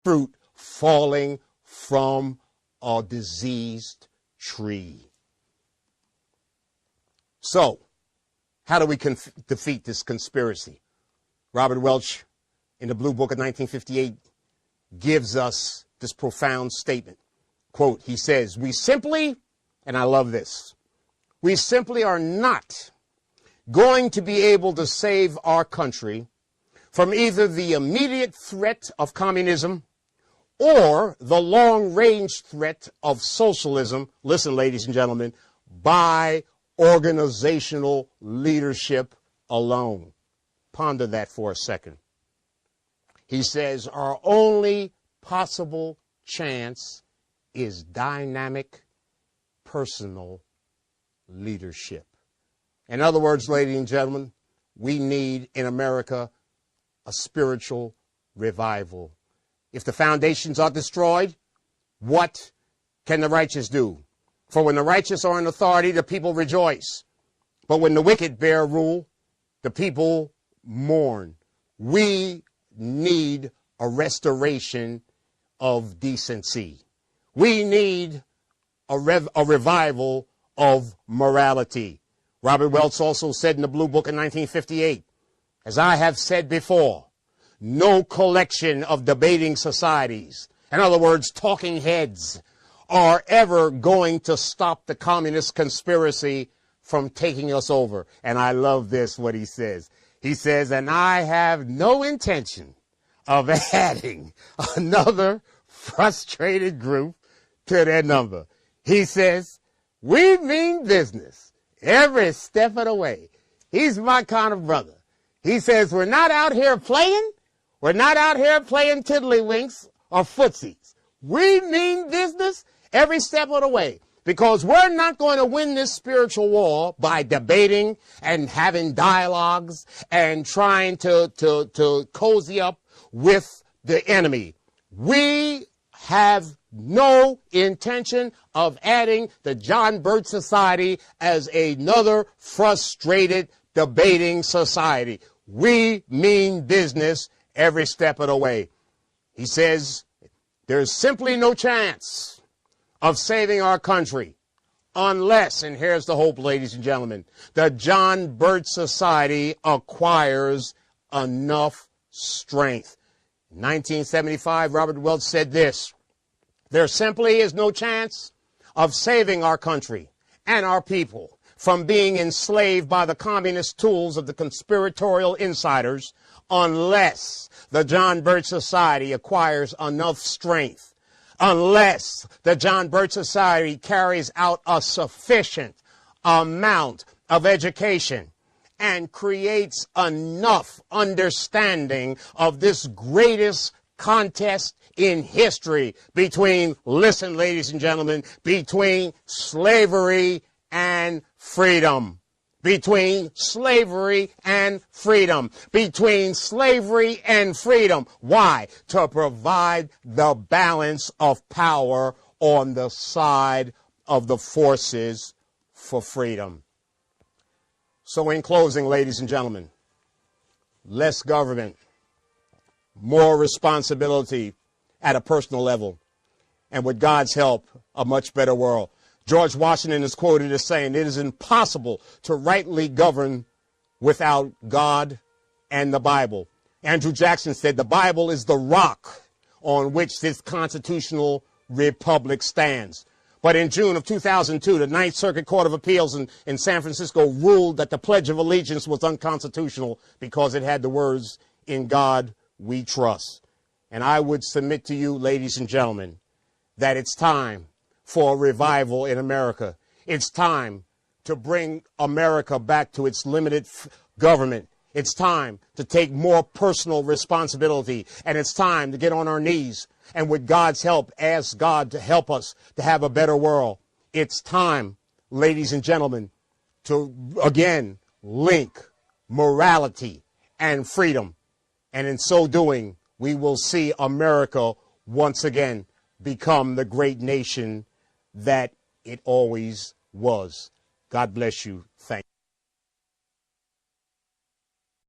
fruit falling from a diseased tree. So, how do we defeat this conspiracy? Robert Welch, in the Blue Book of 1958, gives us this profound statement. Quote, he says, we simply, and I love this, we simply are not going to be able to save our country from either the immediate threat of communism or the long-range threat of socialism, listen, ladies and gentlemen, by organizational leadership alone. Ponder that for a second. He says our only possible chance is dynamic personal leadership. In other words, ladies and gentlemen, we need in America a spiritual revival. If the foundations are destroyed, what can the righteous do? For when the righteous are in authority, the people rejoice. But when the wicked bear rule, the people mourn. We need a restoration of decency. We need a revival of morality. Robert Welch also said in the Blue Book in 1958, as I have said before, no collection of debating societies, in other words, talking heads, are ever going to stop the communist conspiracy from taking us over. And I love this, what he says. He says, and I have no intention of adding another frustrated group to their number. He says, we mean business every step of the way. He's my kind of brother. He says, we're not out here playing. We're not out here playing tiddlywinks or footsies. We mean business every step of the way, because we're not going to win this spiritual war by debating and having dialogues and trying to cozy up with the enemy. We have no intention of adding the John Birch Society as another frustrated debating society. We mean business every step of the way. He says there's simply no chance of saving our country unless, and here's the hope, ladies and gentlemen, the John Birch Society acquires enough strength. In 1975, Robert Welch said this, there simply is no chance of saving our country and our people from being enslaved by the communist tools of the conspiratorial insiders unless the John Birch Society acquires enough strength, unless the John Birch Society carries out a sufficient amount of education and creates enough understanding of this greatest contest in history between, listen, ladies and gentlemen, between slavery and freedom. Between slavery and freedom. Between slavery and freedom. Why? To provide the balance of power on the side of the forces for freedom. So in closing, ladies and gentlemen, less government, more responsibility at a personal level, and with God's help, a much better world. George Washington is quoted as saying, it is impossible to rightly govern without God and the Bible. Andrew Jackson said, the Bible is the rock on which this constitutional republic stands. But in June of 2002, the Ninth Circuit Court of Appeals in San Francisco ruled that the Pledge of Allegiance was unconstitutional because it had the words, in God we trust. And I would submit to you, ladies and gentlemen, that it's time for a revival in America. It's time to bring America back to its limited government. It's time to take more personal responsibility. And it's time to get on our knees and with God's help, ask God to help us to have a better world. It's time, ladies and gentlemen, to again link morality and freedom. And in so doing, we will see America once again become the great nation that it always was. God bless you. Thank you.